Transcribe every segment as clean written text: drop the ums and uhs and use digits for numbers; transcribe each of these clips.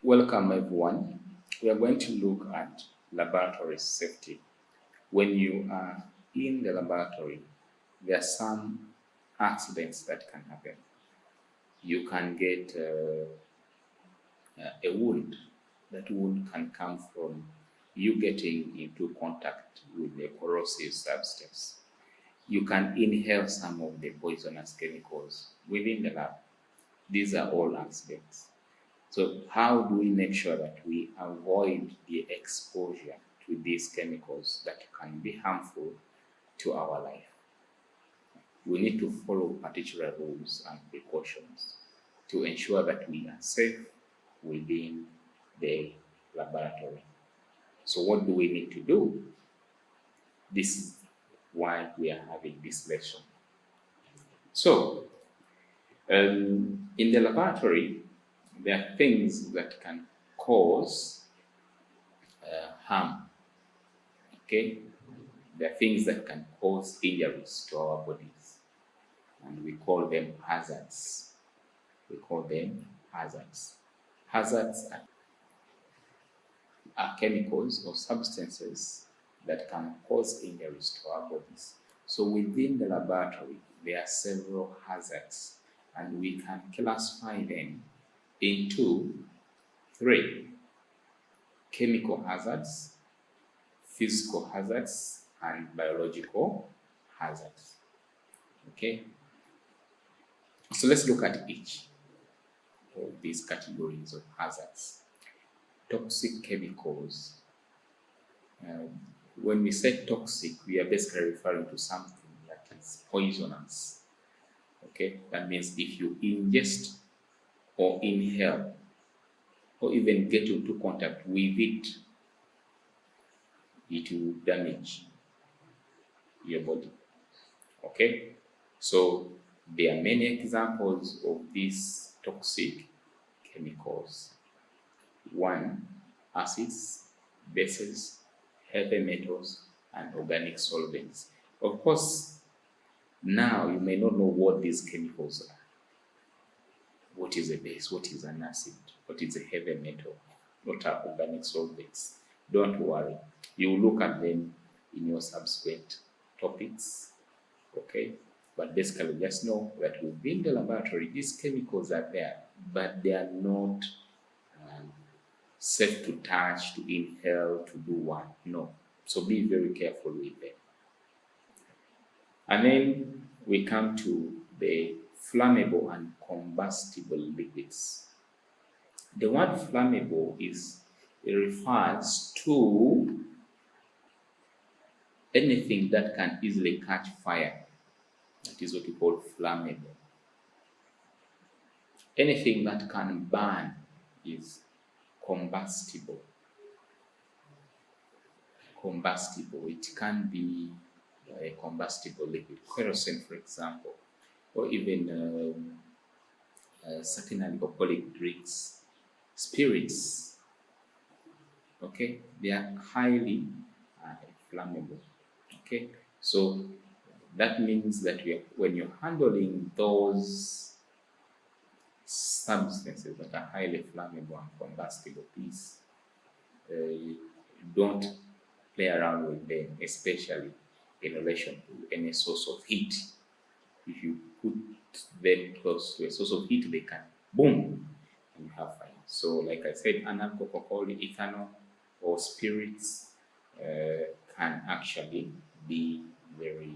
Welcome everyone. We are going to look at laboratory safety. When you are in the laboratory, there are some accidents that can happen. You can get a wound. That wound can come from you getting into contact with a corrosive substance. You can inhale some of the poisonous chemicals within the lab. These are all accidents. So how do we make sure that we avoid the exposure to these chemicals that can be harmful to our life? We need to follow particular rules and precautions to ensure that we are safe within the laboratory. So what do we need to do? This is why we are having this lesson. So in the laboratory, there are things that can cause harm. Okay, there are things that can cause injuries to our bodies, and we call them hazards. We call them hazards. Hazards are chemicals or substances that can cause injuries to our bodies. So within the laboratory, there are several hazards, and we can classify them into three: chemical hazards, physical hazards, and biological hazards. Okay, so let's look at each of these categories of hazards. Toxic chemicals. When we say toxic, we are basically referring to something that is poisonous. Okay, that means if you ingest or inhale, or even get into contact with it, it will damage your body. Okay, so there are many examples of these toxic chemicals. One, acids, bases, heavy metals, and organic solvents. Of course, now you may not know what these chemicals are. What is a base? What is an acid? What is a heavy metal? What are organic solvents? Don't worry. You will look at them in your subsequent topics. Okay? But basically, just know that within the laboratory, these chemicals are there, but they are not safe to touch, to inhale, to do what. No. So be very careful with them. And then we come to the flammable and combustible liquids. The word flammable refers to anything that can easily catch fire. That is what we call flammable. Anything that can burn is combustible. Combustible. It can be a combustible liquid, kerosene, for example, or even certain alcoholic drinks, spirits. Okay, they are highly flammable. Okay, so that means that when you're handling those substances that are highly flammable and combustible, please don't play around with them, especially in relation to any source of heat. If you put them close to a source of heat, they can boom and you have fire. So like I said, non-alcoholic ethanol or spirits can actually be very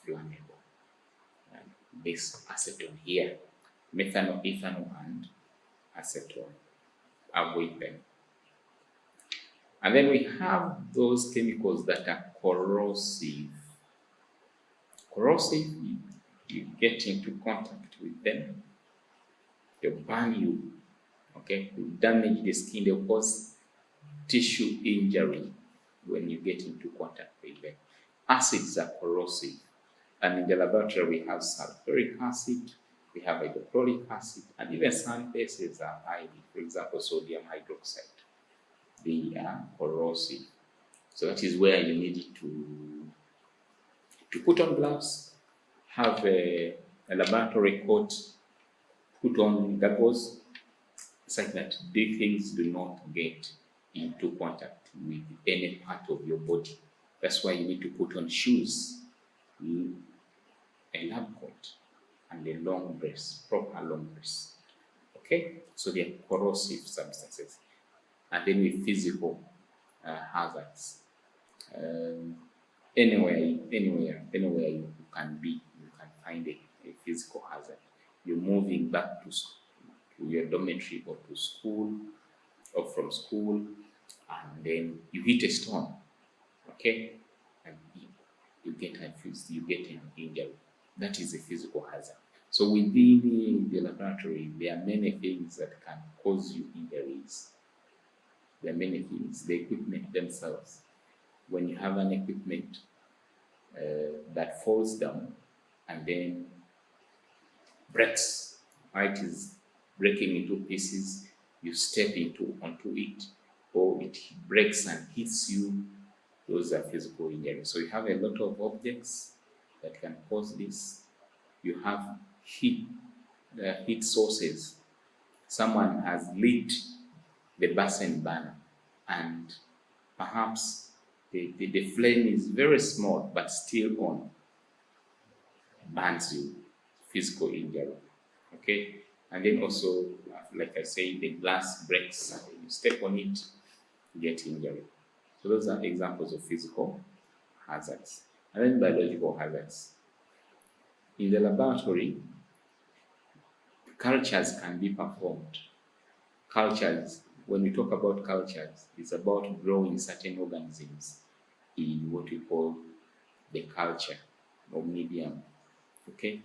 flammable. And this acetone here, methanol, ethanol, and acetone, avoid them. And then we have those chemicals that are corrosive. Corrosive, you get into contact with them, they burn you, okay? They damage the skin, they cause tissue injury when you get into contact with them. Acids are corrosive, and in the laboratory we have sulfuric acid, we have hydrochloric acid, and even some bases are highly, for example, sodium hydroxide. They are corrosive. So that is where you need to put on gloves, have a laboratory coat, put on goggles, such that these things do not get into contact with any part of your body. That's why you need to put on shoes, a lab coat, and a long brace, proper long brace. Okay, so they are corrosive substances. And then with physical hazards, anywhere you can be, you can find a physical hazard. You're moving back to your dormitory or to school, or from school, and then you hit a stone, okay, and you get confused, you get an injury. That is a physical hazard. So within the laboratory, there are many things that can cause you injuries. There are many things. The equipment themselves. When you have an equipment that falls down and then breaks, right, is breaking into pieces, you step onto it, or it breaks and hits you, those are physical injuries. So you have a lot of objects that can cause this. You have heat sources. Someone has lit the basin burner, and perhaps the flame is very small but still on, burns you, physical injury. Okay, and then also, like I say, the glass breaks, and you step on it, you get injury. So those are examples of physical hazards. And then biological hazards. In the laboratory, cultures can be performed. Cultures, when we talk about cultures, it's about growing certain organisms in what we call the culture or medium. Okay?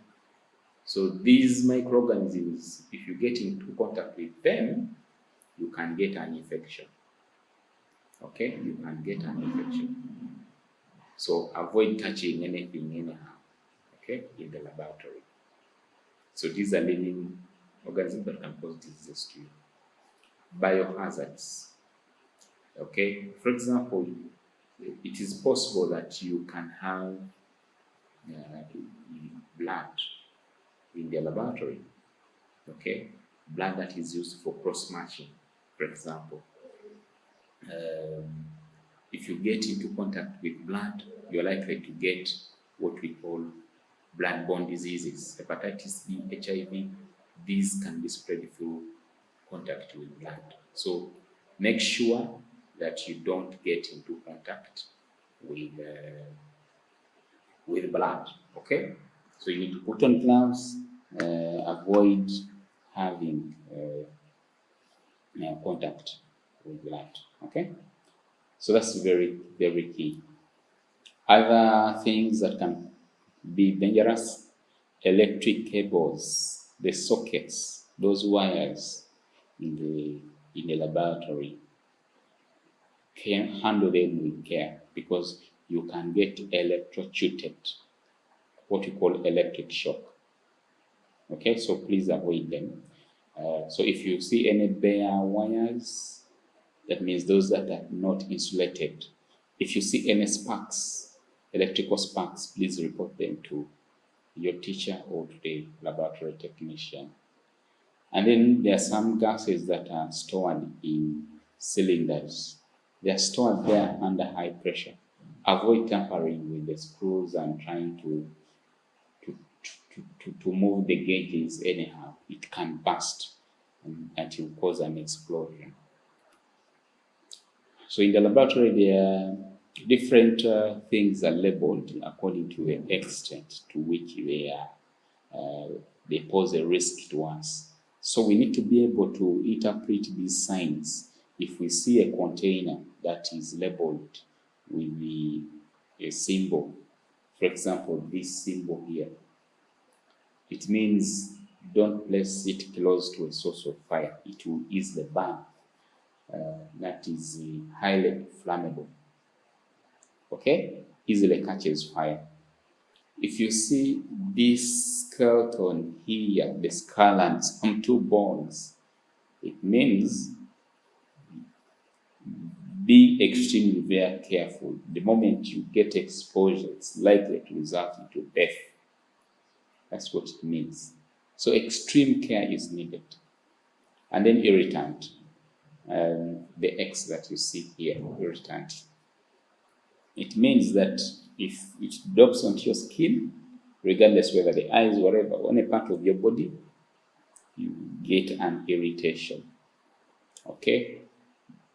So these microorganisms, if you get into contact with them, you can get an infection. Okay? You can get an infection. So avoid touching anything anyhow, okay, in the laboratory. So these are living organisms that can cause diseases to you. Biohazards. Okay, for example, it is possible that you can have blood in the laboratory. Okay, blood that is used for cross-matching, for example. If you get into contact with blood, you're likely to get what we call blood-borne diseases, hepatitis B, HIV. These can be spread through contact with blood. So make sure that you don't get into contact with blood. Okay, so you need to put on gloves, avoid having contact with blood. Okay, so that's very, very key. Other things that can be dangerous: electric cables, the sockets, those wires in the laboratory. Can handle them with care, because you can get electrocuted, what we call electric shock. Okay, so please avoid them. So if you see any bare wires, that means those that are not insulated. If you see any sparks, electrical sparks, please report them to your teacher or to the laboratory technician. And then there are some gases that are stored in cylinders. They are stored there under high pressure. Avoid tampering with the screws and trying to move the gauges anyhow. It can burst and it will cause an explosion. So in the laboratory, there are different things are labeled according to the extent to which they pose a risk to us. So we need to be able to interpret these signs. If we see a container that is labeled with a symbol, for example, this symbol here, it means don't place it close to a source of fire. It will easily burn. That is highly flammable. Okay, easily catches fire. If you see this skeleton here, the skull and some two bones, it means be extremely very careful. The moment you get exposure, it's likely to result into death. That's what it means. So extreme care is needed. And then irritant, the X that you see here, irritant. It means that if it drops onto your skin, regardless whether the eyes, whatever, on a part of your body, you get an irritation. Okay?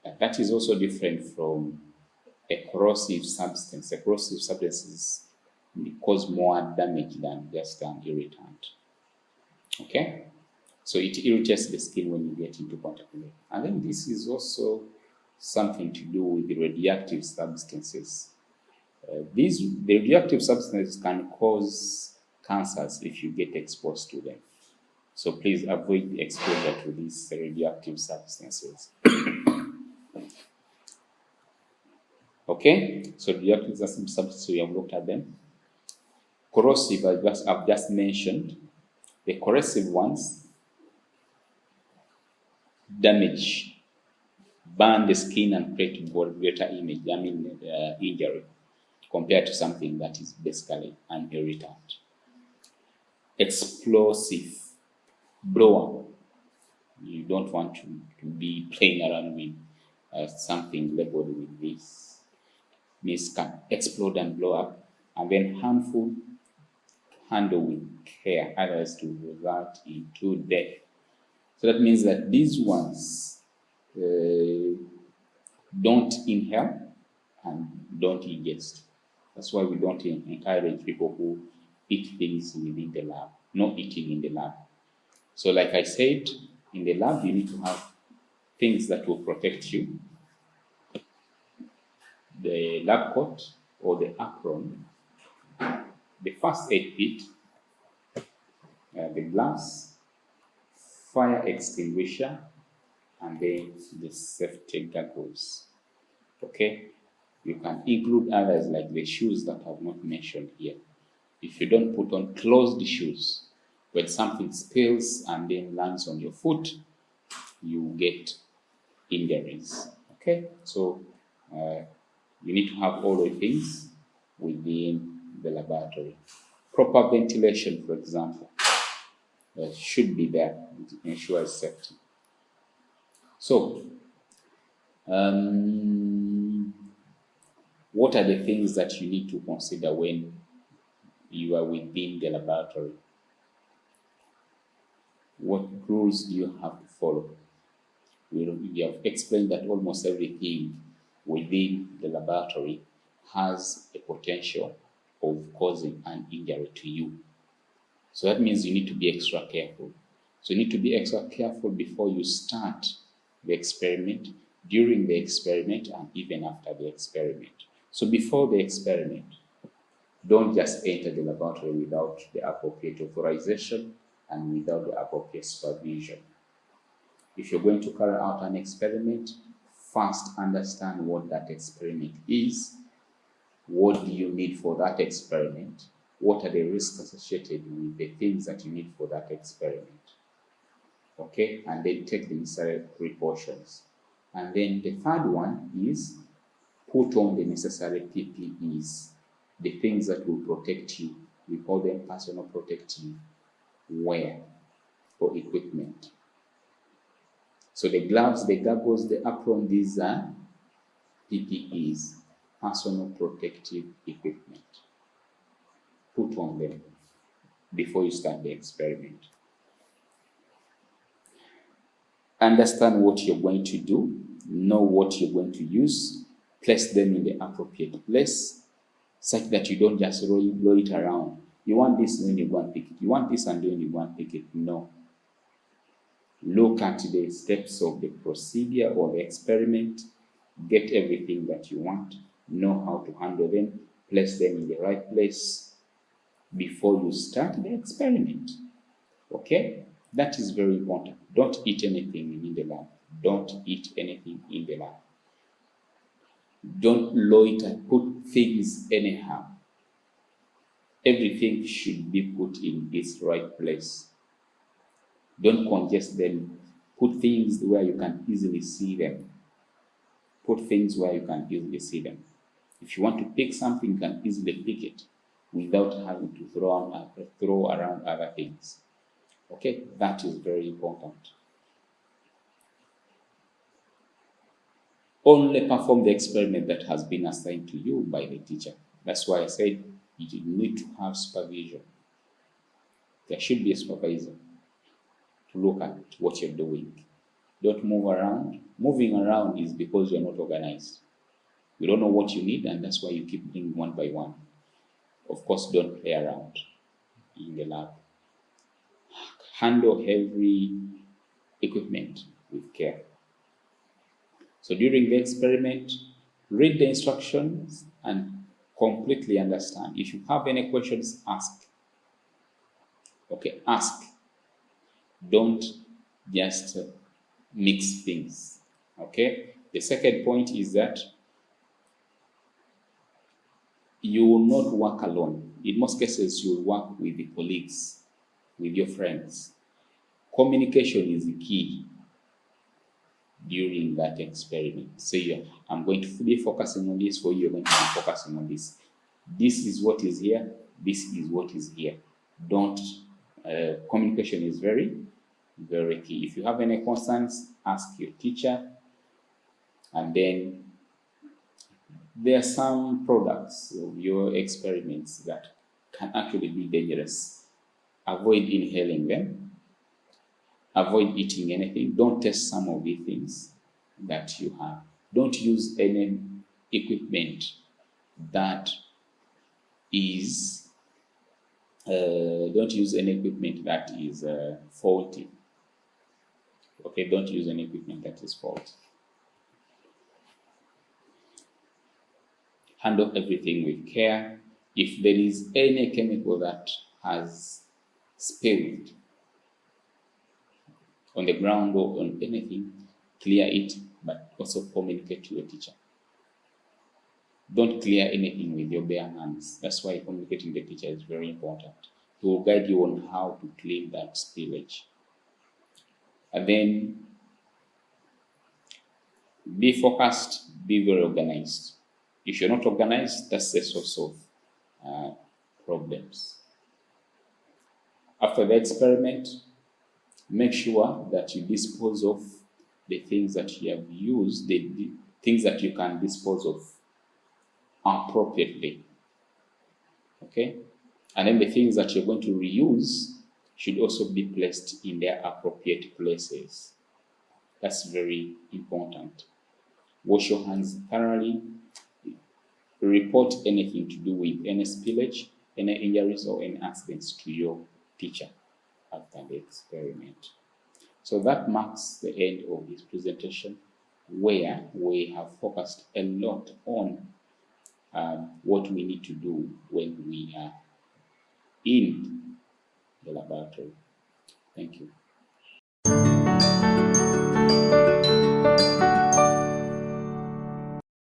And that is also different from a corrosive substance. A corrosive substances cause more damage than just an irritant. Okay? So it irritates the skin when you get into contact with it. And then this is also something to do with the radioactive substances. The radioactive substances can cause cancers if you get exposed to them. So please avoid exposure to these radioactive substances. Okay, so radioactive substances, we have looked at them. Corrosive, I've just mentioned. The corrosive ones damage, burn the skin and create greater injury compared to something that is basically an irritant. Explosive, blow up. You don't want to be playing around with something labeled with this. This can explode and blow up, and then harmful, handle with care, otherwise to result into death. So that means that these ones don't inhale and don't ingest. That's why we don't encourage people who eat things within the lab, no eating in the lab. So like I said, in the lab, you need to have things that will protect you. The lab coat or the apron, the first aid kit, the gloves, fire extinguisher, and then the safety goggles. Okay? You can include others like the shoes that I have not mentioned here. If you don't put on closed shoes, when something spills and then lands on your foot, you get injuries. Okay? So you need to have all the things within the laboratory. Proper ventilation, for example, should be there. It ensures safety. So, what are the things that you need to consider when you are within the laboratory? What rules do you have to follow? We have explained that almost everything within the laboratory has a potential of causing an injury to you. So that means you need to be extra careful. So you need to be extra careful before you start the experiment, during the experiment, and even after the experiment. So before the experiment, don't just enter the laboratory without the appropriate authorization and without the appropriate supervision. If you're going to carry out an experiment, first understand what that experiment is. What do you need for that experiment? What are the risks associated with the things that you need for that experiment? Okay, and then take the necessary precautions. And then the third one is put on the necessary PPEs, the things that will protect you. We call them personal protective wear or equipment. So the gloves, the goggles, the apron, these are PPEs, personal protective equipment. Put on them before you start the experiment. Understand what you're going to do, know what you're going to use, place them in the appropriate place, such that you don't just blow it around. You want this, and then you go and pick it. You want this, and then you go and pick it. No. Look at the steps of the procedure or the experiment, get everything that you want, know how to handle them, place them in the right place before you start the experiment. Okay? That is very important. Don't eat anything in the lab. Don't eat anything in the lab. Don't loiter, put things anyhow. Everything should be put in its right place. Don't congest them. Put things where you can easily see them. Put things where you can easily see them. If you want to pick something, you can easily pick it without having to throw around other things. Okay, that is very important. Only perform the experiment that has been assigned to you by the teacher. That's why I said you need to have supervision. There should be a supervisor to look at what you're doing. Don't move around. Moving around is because you're not organized. You don't know what you need, and that's why you keep doing one by one. Of course, don't play around in the lab. Handle heavy equipment with care. So during the experiment, read the instructions and completely understand. If you have any questions, ask. Okay, ask. Don't just mix things. Okay. The second point is that you will not work alone. In most cases, you will work with the colleagues, with your friends. Communication is the key during that experiment. So I'm going to be focusing on this, for you, you're going to be focusing on this. This is what is here. This is what is here. Communication is very, very key. If you have any concerns, ask your teacher. And then there are some products of your experiments that can actually be dangerous. Avoid inhaling them. Avoid eating anything. Don't test some of the things that you have. Don't use any equipment that is faulty. Okay, don't use any equipment that is faulty. Handle everything with care. If there is any chemical that has spilled on the ground or on anything, clear it, but also communicate to your teacher. Don't clear anything with your bare hands. That's why communicating with the teacher is very important. He will guide you on how to clean that spillage. And then be focused, be very organized. If you're not organized, that's the source of problems. After the experiment, make sure that you dispose of the things that you have used, the things that you can dispose of appropriately. Okay? And then the things that you're going to reuse should also be placed in their appropriate places. That's very important. Wash your hands thoroughly. Report anything to do with any spillage, any injuries, or any accidents to your teacher after the experiment. So that marks the end of this presentation, where we have focused a lot on what we need to do when we are in the laboratory. Thank you.